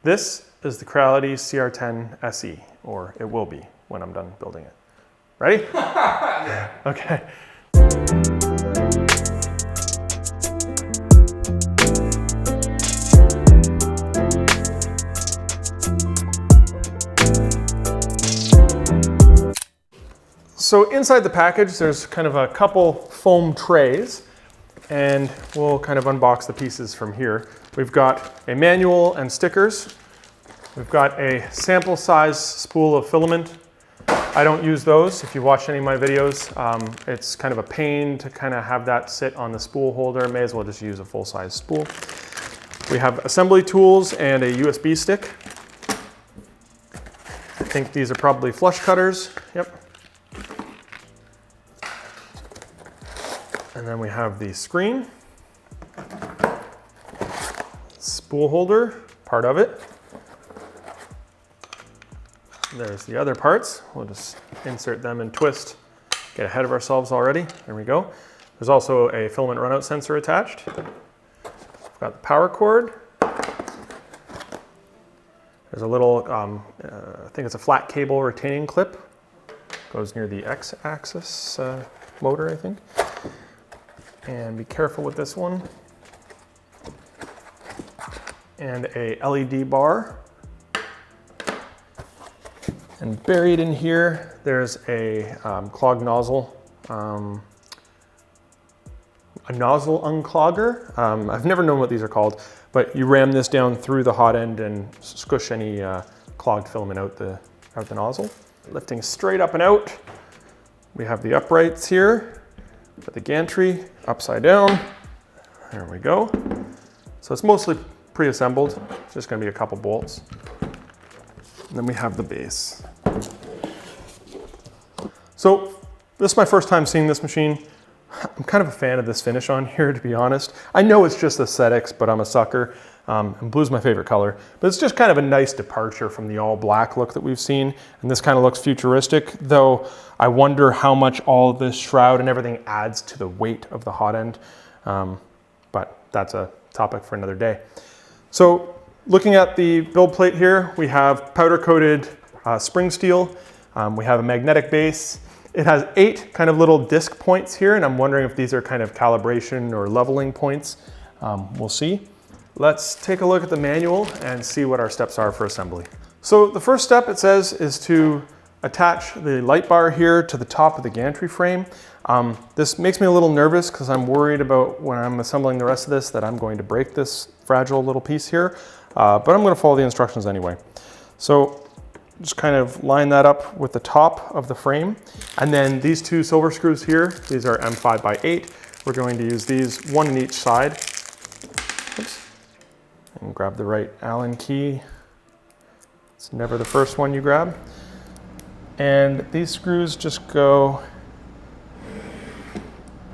This is the Creality CR10 SE, or it will be when I'm done building it. Ready? Yeah. Okay. So inside the package, there's kind of a couple foam trays, and we'll kind of unbox the pieces from here. We've got a manual and stickers. We've got a sample size spool of filament. I don't use those. If you watch any of my videos, it's kind of a pain to kind of have that sit on the spool holder. May as well just use a full-size spool. We have assembly tools and a USB stick. I think these are probably flush cutters. Yep. And then we have the screen, spool holder, part of it. There's the other parts. We'll just insert them and twist. Get ahead of ourselves already. There we go. There's also a filament runout sensor attached. We've got the power cord. There's a little, I think it's a flat cable retaining clip. Goes near the X-axis motor, I think. And be careful with this one. And a LED bar. And buried in here, there's a clogged nozzle, a nozzle unclogger. I've never known what these are called, but you ram this down through the hot end and squish any clogged filament out the nozzle. Lifting straight up and out, we have the uprights here. Put the gantry upside down. There we go. So it's mostly pre-assembled. It's just going to be a couple bolts. And then we have the base. So this is my first time seeing this machine. I'm kind of a fan of this finish on here, to be honest. I know it's just aesthetics, but I'm a sucker. And blue's my favorite color. But it's just kind of a nice departure from the all black look that we've seen. And this kind of looks futuristic, though I wonder how much all of this shroud and everything adds to the weight of the hot end. But that's a topic for another day. So looking at the build plate here, we have powder coated spring steel. We have a magnetic base. It has 8 kind of little disc points here, and I'm wondering if these are kind of calibration or leveling points. We'll see. Let's take a look at the manual and see what our steps are for assembly. So the first step, it says, is to attach the light bar here to the top of the gantry frame. This makes me a little nervous because I'm worried about when I'm assembling the rest of this that I'm going to break this fragile little piece here, but I'm going to follow the instructions anyway. So just kind of line that up with the top of the frame. And then these 2 silver screws here, these are M5 by 8. We're going to use these, 1 on each side. Oops. And grab the right Allen key. It's never the first one you grab. And these screws just go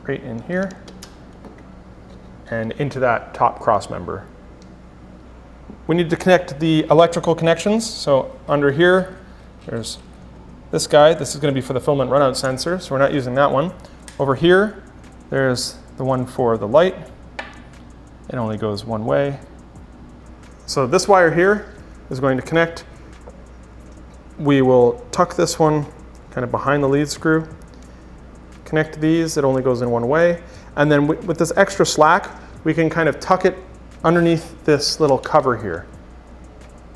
right in here and into that top cross member. We need to connect the electrical connections. So under here, there's this guy. This is going to be for the filament runout sensor, so we're not using that one. Over here, there's the one for the light. It only goes one way. So this wire here is going to connect. We will tuck this one kind of behind the lead screw. Connect these, it only goes in one way. And then with this extra slack, we can kind of tuck it underneath this little cover here.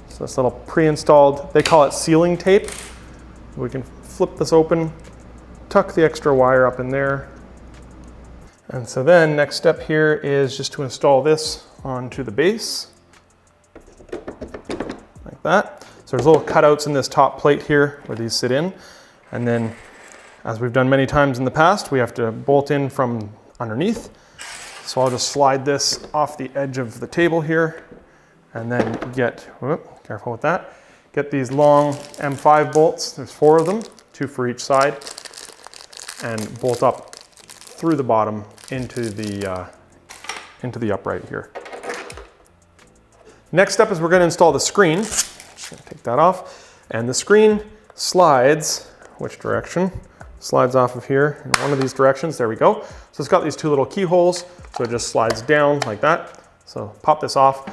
So this little pre-installed, they call it sealing tape. We can flip this open, tuck the extra wire up in there. And so then next step here is just to install this onto the base, like that. So there's little cutouts in this top plate here where these sit in. And then, as we've done many times in the past, we have to bolt in from underneath. So I'll just slide this off the edge of the table here and then get, whoop, careful with that, get these long M5 bolts. There's 4 of them, 2 for each side, and bolt up through the bottom into the upright here. Next step is we're going to install the screen. Just going to take that off. And the screen slides, which direction? Slides off of here in one of these directions. There we go. So it's got these 2 little keyholes, so it just slides down like that. So pop this off.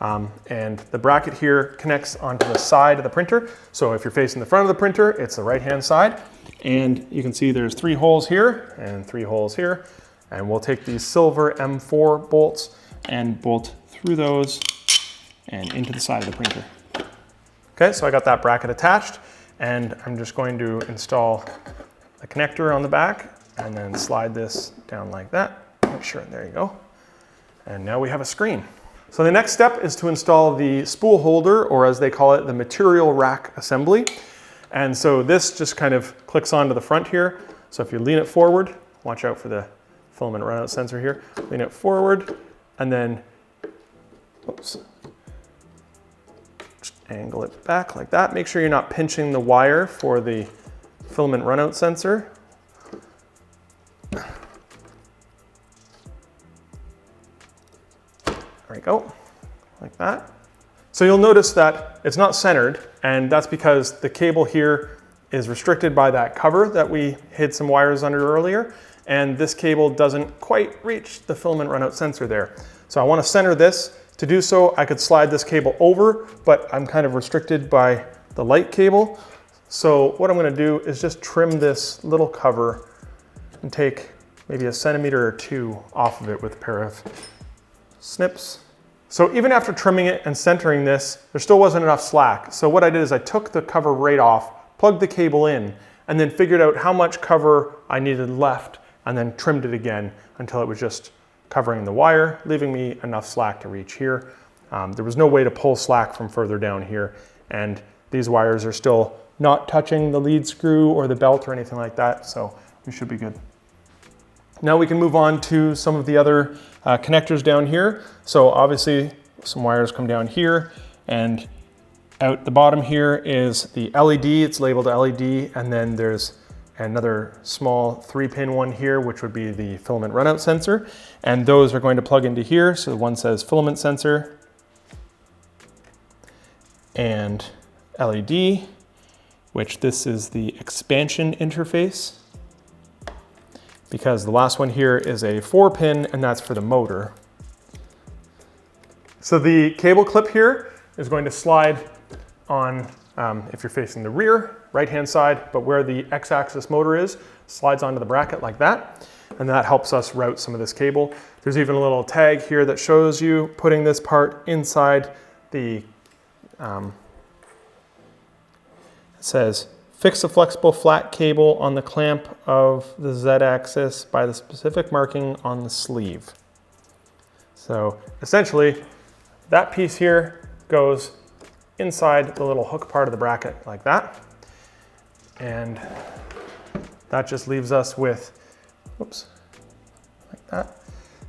And the bracket here connects onto the side of the printer. So if you're facing the front of the printer, it's the right-hand side. And you can see there's 3 holes here and 3 holes here. And we'll take these silver M4 bolts and bolt through those and into the side of the printer. Okay, so I got that bracket attached, and I'm just going to install the connector on the back and then slide this down like that. Make sure, there you go. And now we have a screen. So the next step is to install the spool holder, or as they call it, the material rack assembly. And so this just kind of clicks onto the front here. So if you lean it forward, watch out for the filament runout sensor here, lean it forward, and then, oops, just angle it back like that. Make sure you're not pinching the wire for the filament runout sensor. There we go, like that. So you'll notice that it's not centered, and that's because the cable here is restricted by that cover that we hid some wires under earlier, and this cable doesn't quite reach the filament runout sensor there. So I want to center this. To do so, I could slide this cable over, but I'm kind of restricted by the light cable. So what I'm going to do is just trim this little cover and take maybe 1 centimeter or 2 off of it with a pair of snips. So even after trimming it and centering this, there still wasn't enough slack. So what I did is I took the cover right off, plugged the cable in, and then figured out how much cover I needed left, and then trimmed it again until it was just covering the wire, leaving me enough slack to reach here. There was no way to pull slack from further down here, and these wires are still not touching the lead screw or the belt or anything like that, so we should be good. Now we can move on to some of the other connectors down here. So obviously some wires come down here, and out the bottom here is the LED, it's labeled LED, and then there's another small 3-pin one here, which would be the filament runout sensor. And those are going to plug into here. So one says filament sensor and LED, which this is the expansion interface, because the last one here is a 4-pin, and that's for the motor. So the cable clip here is going to slide on, if you're facing the rear, right-hand side, but where the X-axis motor is, slides onto the bracket like that, and that helps us route some of this cable. There's even a little tag here that shows you putting this part inside the, it says, fix a flexible flat cable on the clamp of the Z-axis by the specific marking on the sleeve. So essentially, that piece here goes inside the little hook part of the bracket like that. And that just leaves us with, whoops, like that.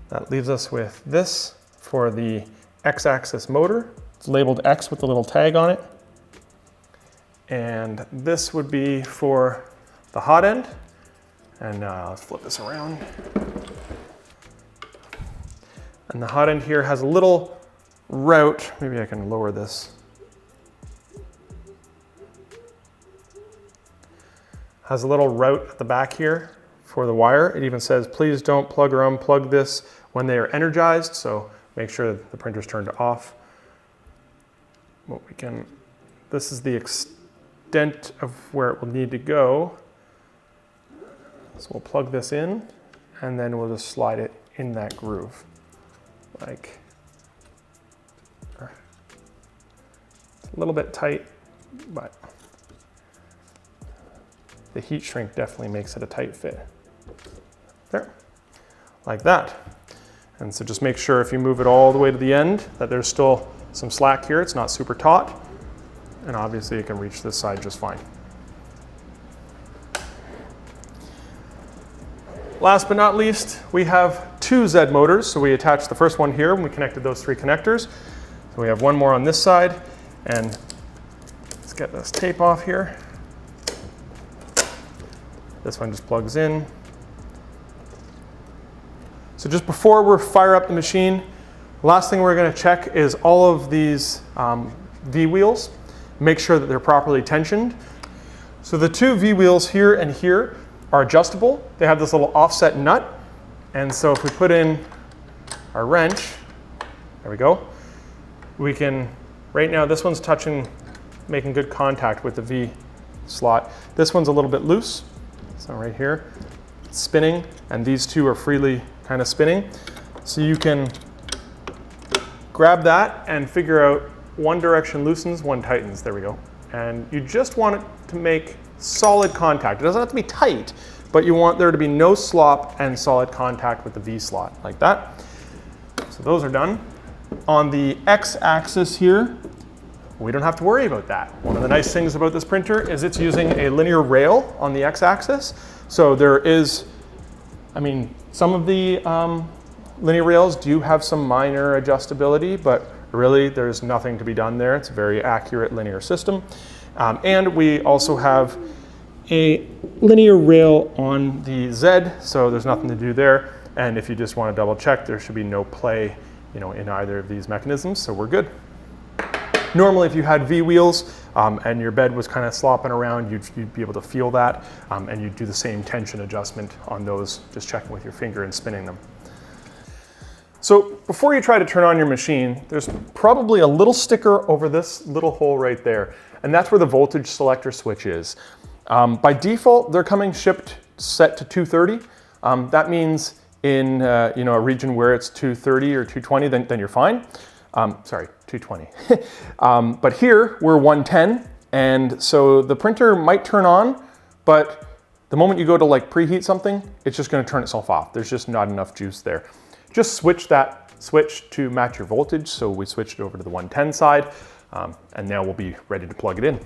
That leaves us with this for the X-axis motor. It's labeled X with the little tag on it. And this would be for the hot end. And let's flip this around. And the hot end here has a little route. Maybe I can lower this. Has a little route at the back here for the wire. It even says, please don't plug or unplug this when they are energized. So make sure that the printer's turned off. What we can, this is the extent of where it will need to go. So we'll plug this in, and then we'll just slide it in that groove. Like, a little bit tight, but the heat shrink definitely makes it a tight fit. There, like that. And so just make sure if you move it all the way to the end that there's still some slack here. It's not super taut. And obviously you can reach this side just fine. Last but not least, we have 2 Z motors. So we attached the first one here when we connected those 3 connectors. So we have one more on this side, and let's get this tape off here. This one just plugs in. So just before we fire up the machine, the last thing we're going to check is all of these V-wheels. Make sure that they're properly tensioned. So the 2 V-wheels here and here are adjustable. They have this little offset nut. And so if we put in our wrench, there we go, we can, right now this one's touching, making good contact with the V slot. This one's a little bit loose, so right here, it's spinning, and these two are freely kind of spinning. So you can grab that and figure out one direction loosens, one tightens, there we go. And you just want it to make solid contact. It doesn't have to be tight, but you want there to be no slop and solid contact with the V slot, like that. So those are done. On the X-axis here, we don't have to worry about that. One of the nice things about this printer is it's using a linear rail on the X-axis. So there is, I mean, some of the linear rails do have some minor adjustability, but really there's nothing to be done there. It's a very accurate linear system. And we also have a linear rail on the Z, so there's nothing to do there. And if you just want to double check, there should be no play, in either of these mechanisms, so we're good. Normally, if you had V wheels and your bed was kind of slopping around, you'd be able to feel that, and you'd do the same tension adjustment on those, just checking with your finger and spinning them. So before you try to turn on your machine, there's probably a little sticker over this little hole right there, and that's where the voltage selector switch is. By default, they're coming shipped set to 230. That means in a region where it's 230 or 220, then you're fine. Sorry, 220. But here we're 110, and so the printer might turn on, but the moment you go to like preheat something, it's just going to turn itself off. There's just not enough juice there. Just switch that switch to match your voltage. So we switched it over to the 110 side, and now we'll be ready to plug it in.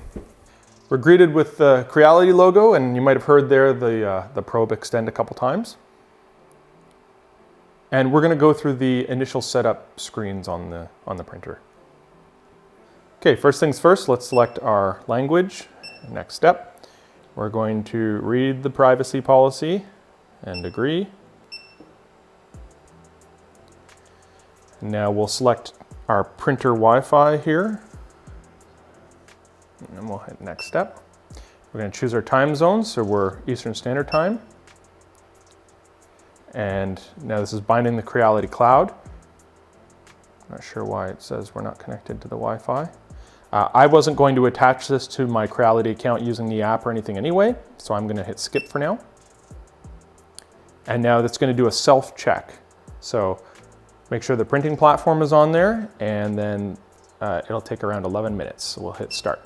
We're greeted with the Creality logo, and you might have heard there the probe extend a couple times. And we're going to go through the initial setup screens on the printer. Okay, first things first, let's select our language. Next step, we're going to read the privacy policy and agree. Now we'll select our printer Wi-Fi here. And then we'll hit next step. We're going to choose our time zone, so we're Eastern Standard Time. And now this is binding the Creality cloud. Not sure why it says we're not connected to the Wi-Fi. I wasn't going to attach this to my Creality account using the app or anything anyway, so I'm going to hit skip for now. And now that's going to do a self-check. So make sure the printing platform is on there, and then it'll take around 11 minutes. So we'll hit start.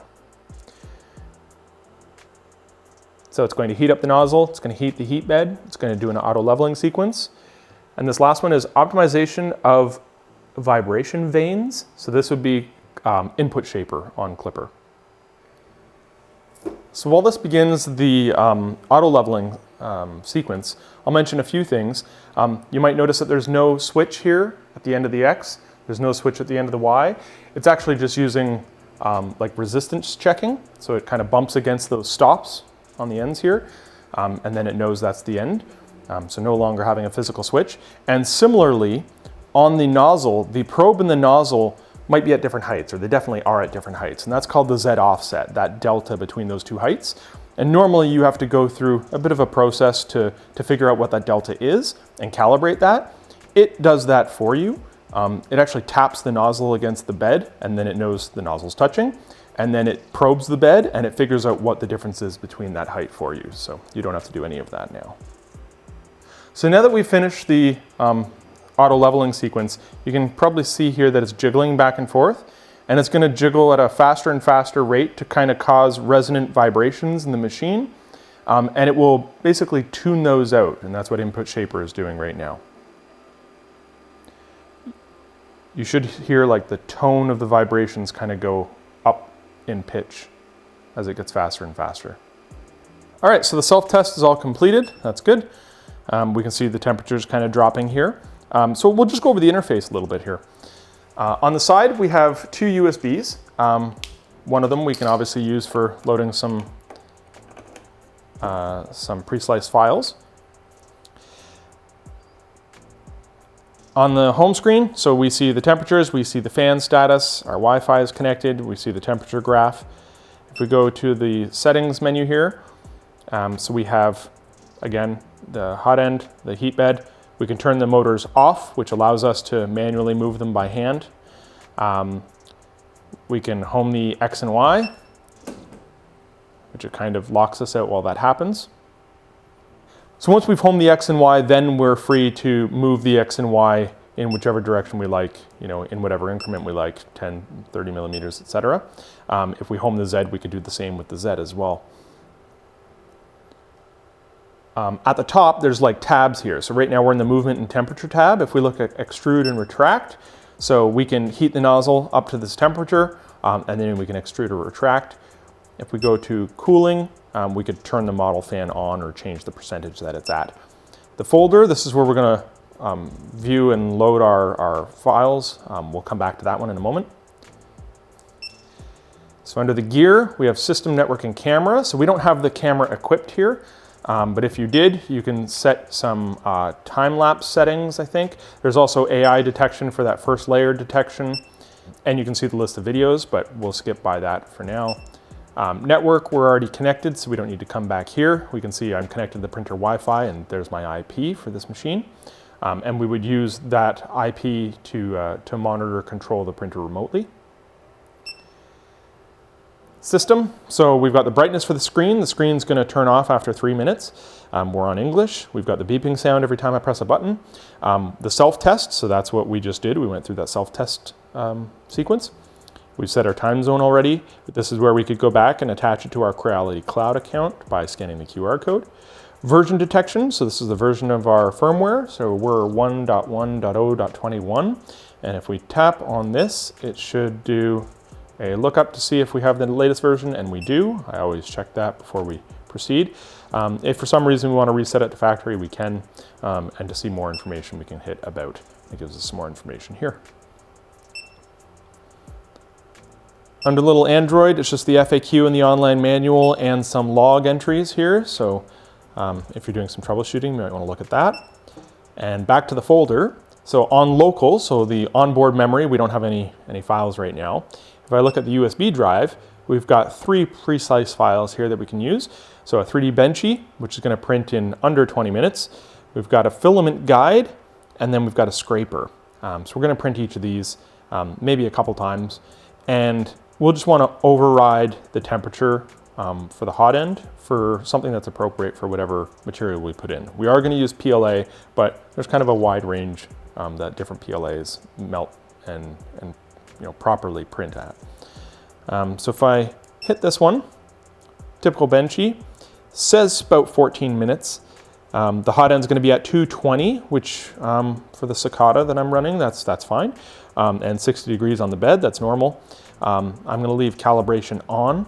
So it's going to heat up the nozzle, it's going to heat the heat bed, it's going to do an auto leveling sequence. And this last one is optimization of vibration vanes. So this would be input shaper on Clipper. So while this begins the auto leveling sequence, I'll mention a few things. You might notice that there's no switch here at the end of the X. There's no switch at the end of the Y. It's actually just using like resistance checking. So it kind of bumps against those stops on the ends here, and then it knows that's the end. So no longer having a physical switch. And similarly, on the nozzle, the probe and the nozzle might be at different heights, or they definitely are at different heights. And that's called the Z offset, that delta between those two heights. And normally you have to go through a bit of a process to figure out what that delta is and calibrate that. It does that for you. It actually taps the nozzle against the bed, and then it knows the nozzle's touching. And then it probes the bed and it figures out what the difference is between that height for you. So you don't have to do any of that now. So now that we've finished the auto leveling sequence, you can probably see here that it's jiggling back and forth, and it's going to jiggle at a faster and faster rate to kind of cause resonant vibrations in the machine. And it will basically tune those out, and that's what Input Shaper is doing right now. You should hear like the tone of the vibrations kind of go up in pitch as it gets faster and faster. All right, so the self-test is all completed. That's good. We can see the temperatures kind of dropping here. So we'll just go over the interface a little bit here. On the side, we have two USBs. One of them we can obviously use for loading some pre-sliced files. On the home screen, so we see the temperatures, we see the fan status, our Wi-Fi is connected, we see the temperature graph. If we go to the settings menu here, so we have, again, the hot end, the heat bed. We can turn the motors off, which allows us to manually move them by hand. we can home the X and Y, which it kind of locks us out while that happens. So once we've homed the X and Y, then we're free to move the X and Y in whichever direction we like, you know, in whatever increment we like, 10, 30 millimeters, etc. If we home the Z, we could do the same with the Z as well. At the top, there's like tabs here. So right now we're in the movement and temperature tab. If we look at extrude and retract, so we can heat the nozzle up to this temperature, and then we can extrude or retract. If we go to cooling, we could turn the model fan on or change the percentage that it's at. The folder, this is where we're gonna view and load our files. We'll come back to that one in a moment. So under the gear, we have system, network, and camera. So we don't have the camera equipped here, but if you did, you can set some time-lapse settings, I think. There's also AI detection for that first layer detection, and you can see the list of videos, but we'll skip by that for now. Network, we're already connected, so we don't need to come back here. We can see I'm connected to the printer Wi-Fi, and there's my IP for this machine. And we would use that IP to monitor, control the printer remotely. System, so we've got the brightness for the screen. The screen's gonna turn off after 3 minutes. We're on English. We've got the beeping sound every time I press a button. The self-test, so that's what we just did. We went through that self-test sequence. We've set our time zone already. This is where we could go back and attach it to our Creality cloud account by scanning the QR code. Version detection, so this is the version of our firmware. So we're 1.1.0.21. And if we tap on this, it should do a lookup to see if we have the latest version, and we do. I always check that before we proceed. If for some reason we want to reset it to factory, we can. And to see more information, we can hit about. It gives us some more information here. Under little Android, it's just the FAQ and the online manual and some log entries here. So if you're doing some troubleshooting, you might want to look at that. And back to the folder. So on local, so the onboard memory, we don't have any files right now. If I look at the USB drive, we've got 3 precise files here that we can use. So a 3D Benchy, which is going to print in under 20 minutes. We've got a filament guide, and then we've got a scraper. So we're going to print each of these maybe a couple times. And we'll just want to override the temperature for the hot end for something that's appropriate for whatever material we put in. We are going to use PLA, but there's kind of a wide range that different PLAs melt and properly print at. So if I hit this one, typical Benchy, says about 14 minutes. The hot end is going to be at 220, which for the Cicada that I'm running, that's fine. And 60 degrees on the bed, that's normal. I'm going to leave calibration on.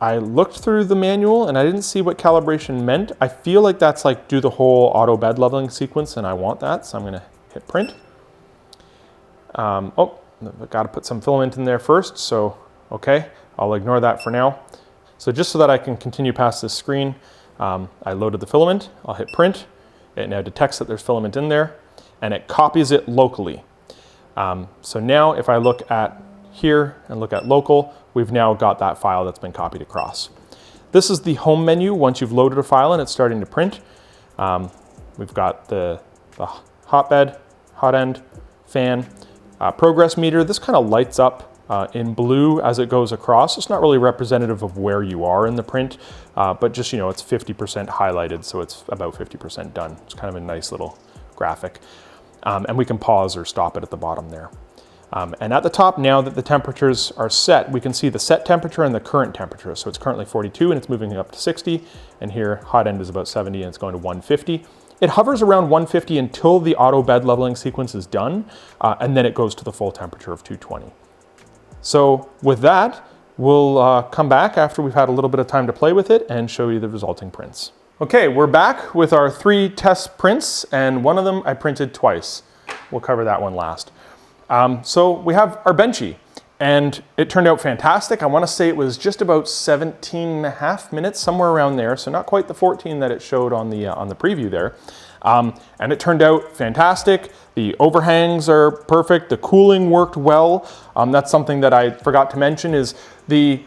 I looked through the manual and I didn't see what calibration meant. I feel like that's like do the whole auto bed leveling sequence, and I want that, so I'm going to hit print. Oh, I've got to put some filament in there first, so okay, I'll ignore that for now. So just so that I can continue past this screen, I loaded the filament. I'll hit print. It now detects that there's filament in there, and it copies it locally. So now if I look at here and look at local, we've now got that file that's been copied across. This is the home menu once you've loaded a file and it's starting to print. We've got the hotbed, hot end, fan, progress meter. This kind of lights up in blue as it goes across. It's not really representative of where you are in the print, but just, it's 50% highlighted, so it's about 50% done. It's kind of a nice little graphic. And we can pause or stop it at the bottom there. And at the top, now that the temperatures are set, we can see the set temperature and the current temperature. So it's currently 42 and it's moving up to 60. And here, hot end is about 70 and it's going to 150. It hovers around 150 until the auto bed leveling sequence is done. And then it goes to the full temperature of 220. So with that, we'll come back after we've had a little bit of time to play with it and show you the resulting prints. Okay, we're back with our 3 test prints, and one of them I printed twice. We'll cover that one last. So we have our Benchy, and it turned out fantastic. I want to say it was just about 17.5 minutes, somewhere around there. So not quite the 14 that it showed on the preview there. And it turned out fantastic. The overhangs are perfect. The cooling worked well. That's something that I forgot to mention is the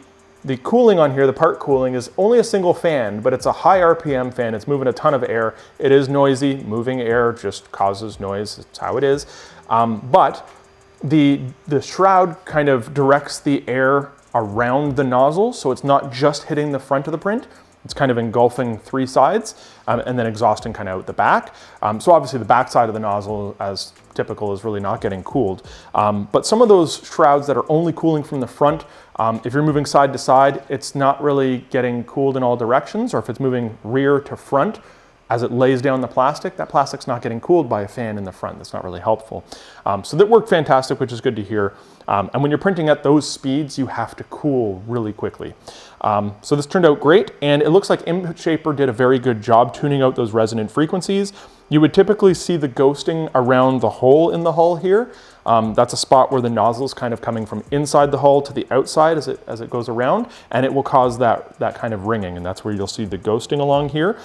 cooling on here, the part cooling, is only a single fan, but it's a high RPM fan. It's moving a ton of air. It is noisy. Moving air just causes noise. It's how it is. But The shroud kind of directs the air around the nozzle, so it's not just hitting the front of the print. It's kind of engulfing 3 sides and then exhausting kind of out the back. So obviously the back side of the nozzle, as typical, is really not getting cooled. But some of those shrouds that are only cooling from the front, if you're moving side to side, it's not really getting cooled in all directions, or if it's moving rear to front, as it lays down the plastic, that plastic's not getting cooled by a fan in the front. That's not really helpful. So that worked fantastic, which is good to hear. And when you're printing at those speeds, you have to cool really quickly. So this turned out great, and it looks like ImageShaper did a very good job tuning out those resonant frequencies. You would typically see the ghosting around the hole in the hull here. That's a spot where the nozzle is kind of coming from inside the hull to the outside as it goes around, and it will cause that kind of ringing, and that's where you'll see the ghosting along here.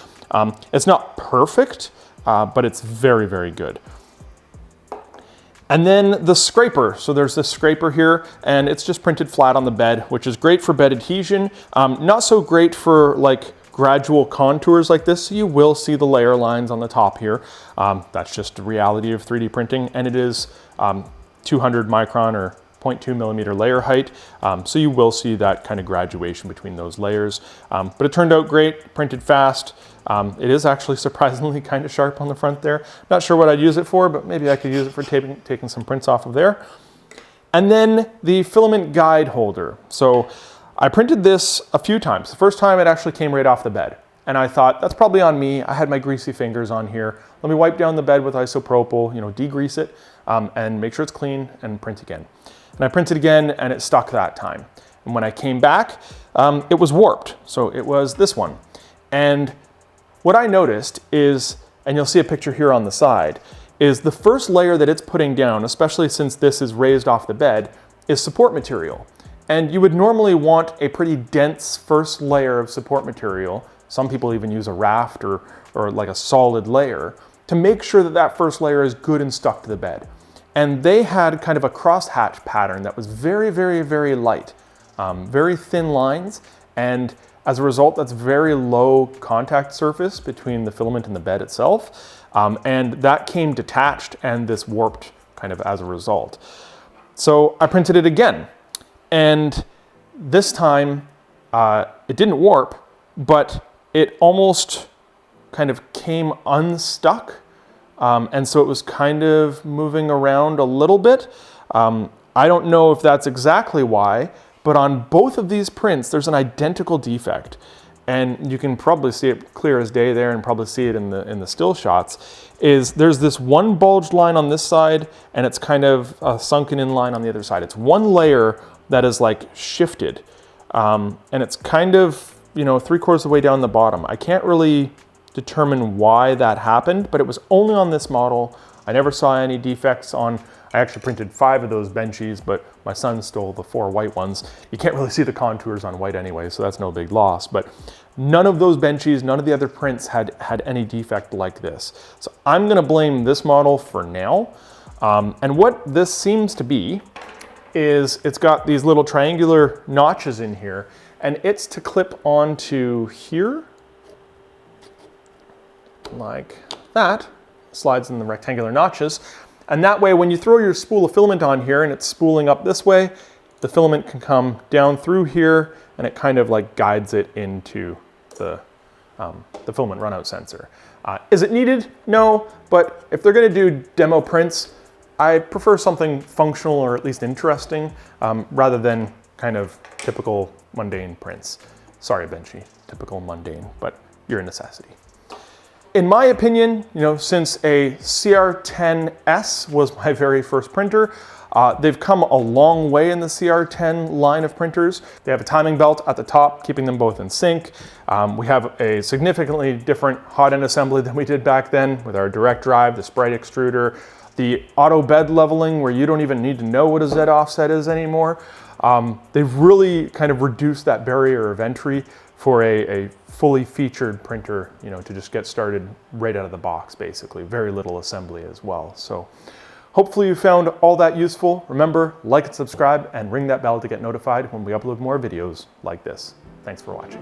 It's not perfect, but it's very, very good. And then the scraper. So there's this scraper here, and it's just printed flat on the bed, which is great for bed adhesion. Not so great for like gradual contours like this. So you will see the layer lines on the top here. That's just the reality of 3D printing, and it is 200 micron or 0.2 millimeter layer height. So you will see that kind of graduation between those layers. But it turned out great, printed fast. It is actually surprisingly kind of sharp on the front there. Not sure what I'd use it for, but maybe I could use it for taking some prints off of there. And then the filament guide holder. So I printed this a few times. The first time it actually came right off the bed. And I thought, that's probably on me. I had my greasy fingers on here. Let me wipe down the bed with isopropyl, degrease it, and make sure it's clean, and print again. And I printed again, and it stuck that time. And when I came back, it was warped. So it was this one. And what I noticed is, and you'll see a picture here on the side, is the first layer that it's putting down, especially since this is raised off the bed, is support material. And you would normally want a pretty dense first layer of support material. Some people even use a raft or like a solid layer to make sure that that first layer is good and stuck to the bed. And they had kind of a crosshatch pattern that was very, very, very light, very thin lines. And as a result, that's very low contact surface between the filament and the bed itself. And that came detached, and this warped kind of as a result. So I printed it again. And this time it didn't warp, but it almost kind of came unstuck. And so it was kind of moving around a little bit. I don't know if that's exactly why, but on both of these prints, there's an identical defect. And you can probably see it clear as day there, and probably see it in the still shots, is there's this one bulged line on this side, and it's kind of a sunken in line on the other side. It's one layer that is like shifted. And it's kind of, 3/4 of the way down the bottom. I can't really determine why that happened, but it was only on this model. I never saw any defects on, I actually printed 5 of those benchies, but my son stole the 4 white ones. You can't really see the contours on white anyway, so that's no big loss. But none of those benchies, none of the other prints had any defect like this. So I'm gonna blame this model for now. And what this seems to be is it's got these little triangular notches in here, and it's to clip onto here, like that, slides in the rectangular notches. And that way, when you throw your spool of filament on here and it's spooling up this way, the filament can come down through here, and it kind of like guides it into the filament runout sensor. Is it needed? No, but if they're gonna do demo prints, I prefer something functional or at least interesting rather than kind of typical mundane prints. Sorry, Benchy, typical mundane, but you're a necessity. In my opinion, since a CR10S was my very first printer, they've come a long way in the CR10 line of printers. They have a timing belt at the top, keeping them both in sync. We have a significantly different hot end assembly than we did back then with our direct drive, the Sprite extruder, the auto bed leveling where you don't even need to know what a Z offset is anymore. They've really kind of reduced that barrier of entry for a fully featured printer, to just get started right out of the box, basically. Very little assembly as well. So hopefully you found all that useful. Remember, like and subscribe, and ring that bell to get notified when we upload more videos like this. Thanks for watching.